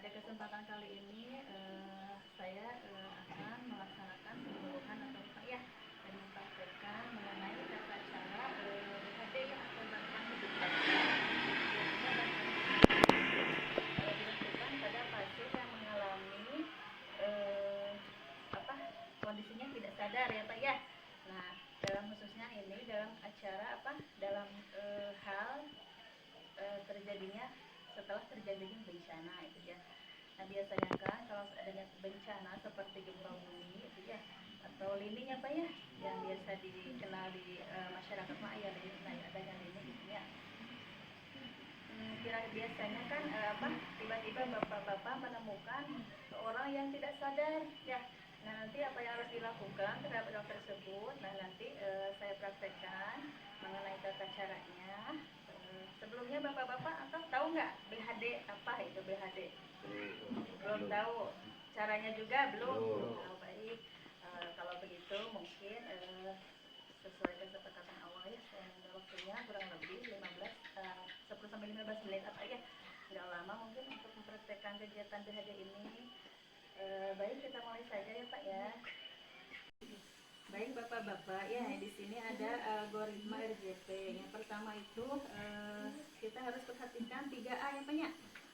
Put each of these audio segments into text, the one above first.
pada kesempatan kali ini saya akan melaksanakan penyuluhan atau apa ya, dan mempraktekkan mengenai tata cara BHD ya, atau bantuan hidup pasien. Dilakukan pada pasien yang mengalami kondisinya tidak sadar ya Pak ya. Nah, dalam khususnya ini dalam acara dalam hal terjadinya setelah terjadinya bencana itu ya. Nah, biasanya kan kalau adanya bencana seperti gempa bumi itu ya, atau lini ya Pak ya, yang biasa dikenal di masyarakat Maya ya, adanya lini gitu ya. Biasanya kan tiba-tiba bapak-bapak menemukan orang yang tidak sadar ya. Nah, nanti apa yang harus dilakukan terhadap orang tersebut, nah nanti saya praktekkan mengenai tata caranya. Sebelumnya bapak-bapak atau tahu nggak BHD apa itu BHD? Belum tahu. Caranya juga belum. Nah, baik. Kalau begitu mungkin sesuai kesepakatan awal ya, saya minta waktunya kurang lebih 10 sampai 15 menit apa ya, nggak lama mungkin untuk mempraktekkan kegiatan BHD ini. Baik, kita mulai saja ya Pak ya. Baik Bapak-bapak ya, di sini ada algoritma RJP. Yang pertama itu kita harus perhatikan 3A ya Pak ya.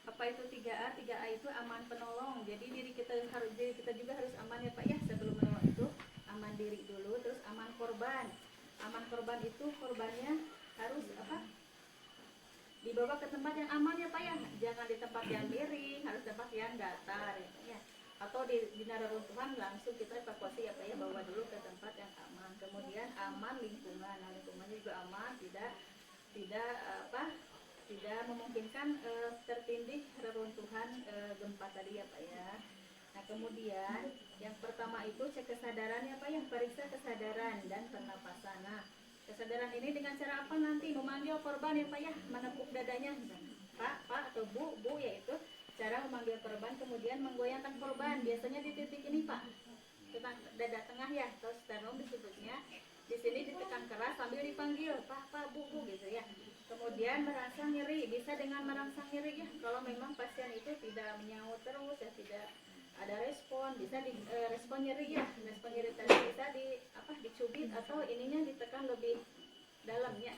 Apa itu 3A? 3A itu aman penolong. Jadi diri kita juga harus aman ya Pak ya. Sebelum menolong itu aman diri dulu, terus aman korban. Aman korban itu korbannya harus dibawa ke tempat yang aman ya Pak ya. Jangan di tempat yang miring, harus tempat yang datar ya Pak ya. Atau di neruntuhan langsung kita evakuasi ya Pak ya, bawa dulu ke tempat yang aman. Kemudian aman lingkungan. Nah, lingkungannya juga aman, tidak memungkinkan tertindih reruntuhan gempa tadi ya Pak ya. Nah, kemudian yang pertama itu cek kesadaran ya Pak ya, periksa kesadaran dan pernapasan. Nah, kesadaran ini dengan cara apa nanti? Memanggil korban ya Pak ya, menepuk dadanya. Pak atau Bu yaitu cara memanggil korban, kemudian menggoyangkan korban. Biasanya di titik ini Pak, dada tengah ya, atau sternum disebutnya. Di sini ditekan keras sambil dipanggil Pak, Bu gitu ya. Kemudian merangsang nyeri, bisa dengan merangsang nyeri ya. Kalau memang pasien itu tidak menyaut terus ya, tidak ada respon, bisa respon nyeri ya. Respon nyeri tadi bisa dicubit atau ininya ditekan lebih dalam ya.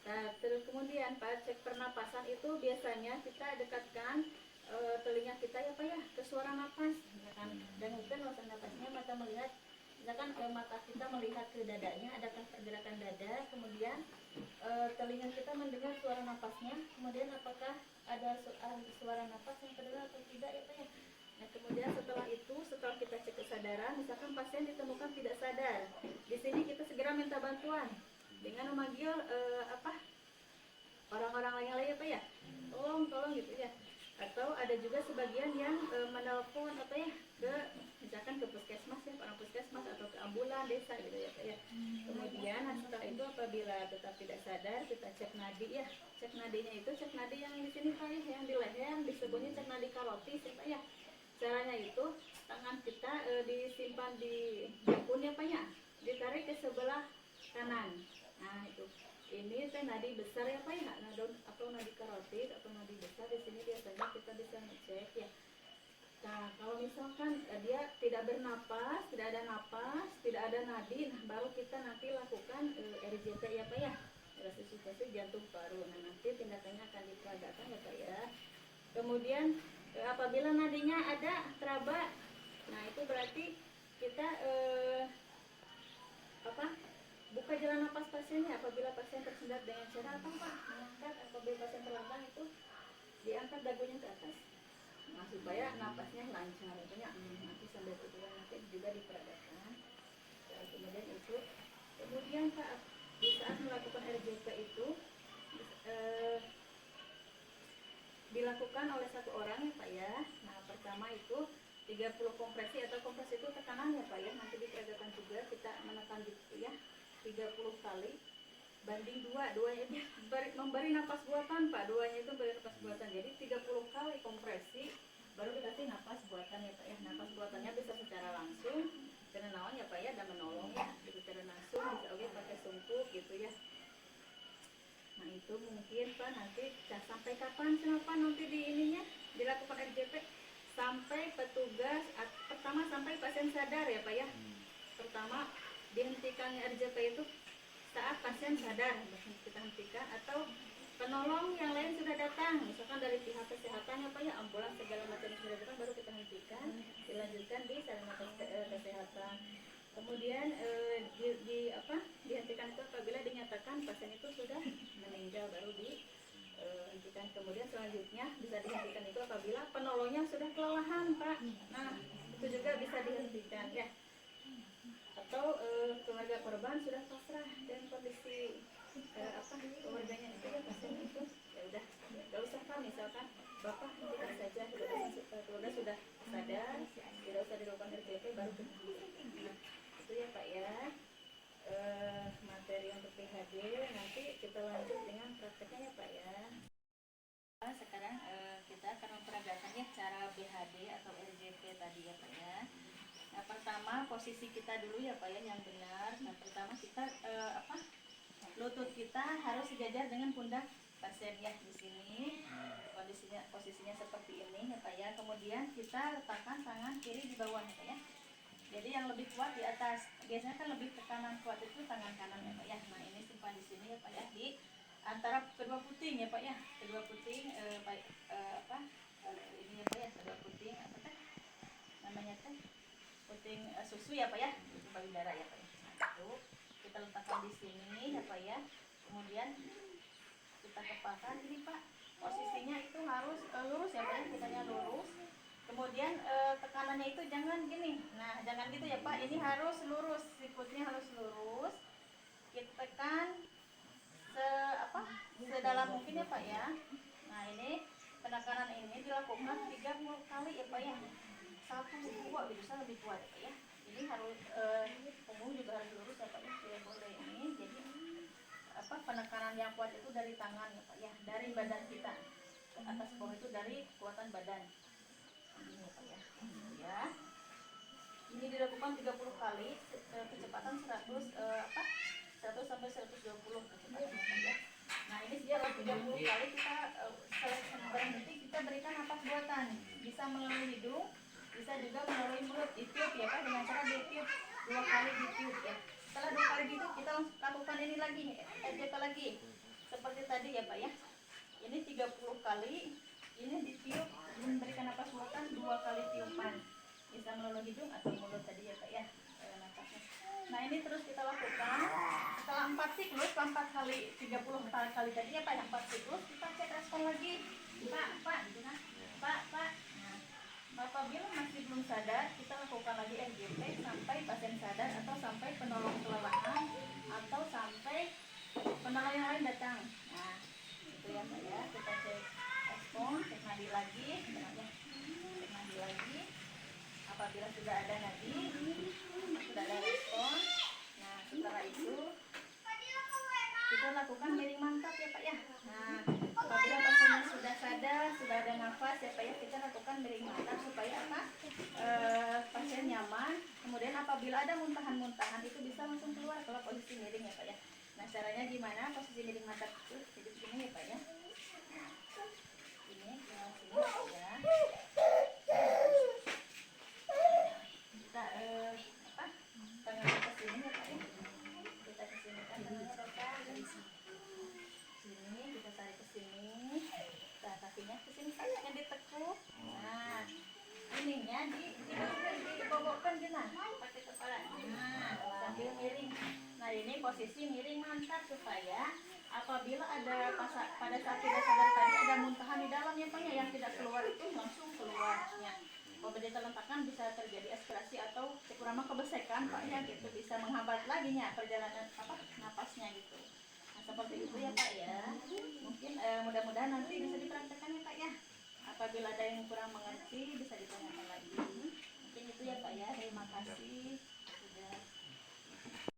Nah, terus kemudian Pak, cek pernapasan itu biasanya kita dekatkan telinga kita ya Pak ya ke suara napas ya kan? Dan mungkin suara napasnya mata melihat, misalkan mata kita melihat ke dadanya, adakah pergerakan dada, kemudian telinga kita mendengar suara napasnya, kemudian apakah ada suara napas yang terdengar atau tidak ya Pak ya. Nah, kemudian setelah kita cek kesadaran, misalkan pasien ditemukan tidak sadar, di sini kita segera minta bantuan dengan memanggil orang-orang lain ya Pak ya, tolong gitu ya. Atau ada juga sebagian yang menelpon ke misalkan ke puskesmas ya, orang puskesmas atau ke ambulan desa gitu ya Pak ya. Kemudian setelah itu apabila tetap tidak sadar, kita cek nadi ya. Cek nadinya itu cek nadi yang di sini Pak ya, yang di leher disebutnya cek nadi karotis ya Pak ya. Caranya itu tangan kita disimpan di jakun ya Pak ya, ditarik ke sebelah kanan. Nah, itu ini nadi besar ya Pak ya, atau nadi karotis atau nadi besar. Di sini biasanya kita bisa ngecek ya. Nah, kalau misalkan dia tidak bernapas, tidak ada napas, tidak ada nadi, nah baru kita nanti lakukan RJP ya Pak ya, resusitasi jantung paru. Nah, nanti tindakannya akan diperagakan ya Pak ya. Kemudian apabila nadinya ada teraba, nah itu berarti kita buka jalan napas pasiennya. Apabila pasien tersendat dengan cara apa Pak? Mengangkat, apabila pasien terlambang itu diangkat dagunya ke atas. Nah, supaya napasnya lancar. Nanti sambil berjalan nanti juga diperagakan. Nah, kemudian Pak, di saat melakukan RJP itu dilakukan oleh satu orang ya Pak ya. Nah, pertama itu 30 kompresi atau kompresi itu tekanan ya Pak ya. Nanti diperagakan juga kita menekan gitu ya. 30 kali banding 2 nya memberi napas buatan Pak, 2-nya itu memberi napas buatan. Jadi 30 kali kompresi baru dikasih napas buatan ya Pak ya. Napas buatannya bisa secara langsung dengan naon ya Pak ya, dan menolong ya, secara langsung bisa oke pakai sungkup gitu ya. Nah, itu itu mungkin Pak nanti sampai kapan nanti di ininya dilakukan RJP sampai petugas pertama sampai pasien sadar ya Pak ya. Pertama dihentikannya RJP itu saat pasien sadar kita hentikan atau penolong yang lain sudah datang, misalkan dari pihak kesehatan ya Pak ya, ambulans segala macam sudah datang baru kita hentikan, dilanjutkan di sarana kesehatan. Kemudian dihentikan itu apabila dinyatakan pasien itu sudah meninggal baru dihentikan. Kemudian selanjutnya bisa dihentikan itu apabila penolongnya sudah kelelahan Pak. Nah itu juga bisa dihentikan ya. Atau keluarga korban sudah pasrah dan kondisi keluarganya itu ya pasien itu ya udah nggak usah Pak, misalkan bapak hentikan saja keluarga sudah sadar tidak usah dilakukan RJP baru nah, itu ya Pak ya. Materi untuk PHD nanti kita lanjut dengan prakteknya ya Pak ya. Sekarang kita akan memperagakan ya cara BHD atau RJP tadi ya Pak ya. Nah, pertama posisi kita dulu ya Pak ya yang benar. Nah, pertama kita lutut kita harus sejajar dengan pundak pasien ya di sini. Posisinya seperti ini ya Pak ya. Kemudian kita letakkan tangan kiri di bawah ya Pak ya. Jadi yang lebih kuat di atas. Biasanya kan lebih ke kanan kuat itu tangan kanan ya Pak ya. Nah, ini simpan di sini ya Pak ya di antara kedua puting ya Pak ya. Kedua puting ini ya Pak ya, kedua puting apa teh? Namanya teh puting susu ya Pak ya, itu payudara ya Pak ya. Nah, itu kita letakkan di sini ya Pak ya. Kemudian kita kepalkan ini Pak, posisinya itu harus lurus ya Pak ya, kitanya lurus. Kemudian tekanannya itu jangan gini, nah jangan gitu ya Pak, ini harus lurus, sikutnya harus lurus. Kita tekan sedalam mungkin ya Pak ya. Nah ini penekanan ini dilakukan 30 kali ya Pak ya. 1, 2 bisa lebih kuat ya Pak ya. Ini harus punggung juga harus lurus ya Pak ya, tidak boleh ini. Jadi penekanan yang kuat itu dari tangan ya Pak ya, dari badan kita ke atas bawah itu dari kekuatan badan. Ini ya Pak ya. Ya. Ini dilakukan 30 kali, kecepatan 100 sampai 120 kecepatan ya Pak ya. Nah ini setelah 30 kali kita berhenti, kita berikan napas buatan, bisa melalui hidung, bisa juga melalui mulut, ditiup ya Pak, dengan cara ditiup 2 kali ditiup ya. Setelah 2 kali ditiup kita lakukan ini lagi, RJP lagi seperti tadi ya Pak ya. Ini 30 kali, ini ditiup memberikan napas buatan 2 kali tiupan, bisa melalui hidung atau mulut tadi ya Pak ya, napasnya. Nah ini terus kita lakukan setelah 4 siklus, 4 kali 30 kali tadi ya Pak, 4 siklus kita cek respon lagi, Pak gitu kan, Pak. Nah, apabila masih belum sadar, kita lakukan lagi RJP sampai pasien sadar atau sampai penolong kelelahan atau sampai penolong yang lain datang. Nah itu ya Pak ya, kita cek respon, cek nadi lagi, apabila sudah ada nadi, sudah ada respon. Nah setelah itu kita lakukan miring mantap ya Pak ya. Nah apabila pasiennya sudah sadar, sudah ada nafas ya Pak ya, kita lakukan miring mantap supaya pasien nyaman. Kemudian apabila ada muntahan-muntahan itu bisa langsung keluar kalau posisi miring ya Pak ya. Nah caranya gimana posisi miring mantap itu? Jadi begini ya Pak ya. Nah, ini sini ya. Kita tangan ke sini ya Pak ya. Kita ke sini kan tangannya Bapak dari sini, kita tarik ke sini. Nah, kakinya ke sini yang ditekuk. Nah, ininya dibobokkan gini pakai kepala. Nah, sambil miring. Nah, ini posisi miring mantap supaya apabila ada pada saat tidak sadar tadi ada muntahan di dalamnya Pak ya, yang tidak keluar itu langsung keluarnya. Apabila terletakkan bisa terjadi aspirasi atau kurang kebesekan Pak ya, gitu bisa menghambat lagi nya perjalanan napasnya gitu. Nah seperti itu ya Pak ya. Mungkin mudah-mudahan nanti bisa dipraktekkan ya Pak ya. Apabila ada yang kurang mengerti bisa ditanyakan lagi. Mungkin itu ya Pak ya. Terima kasih.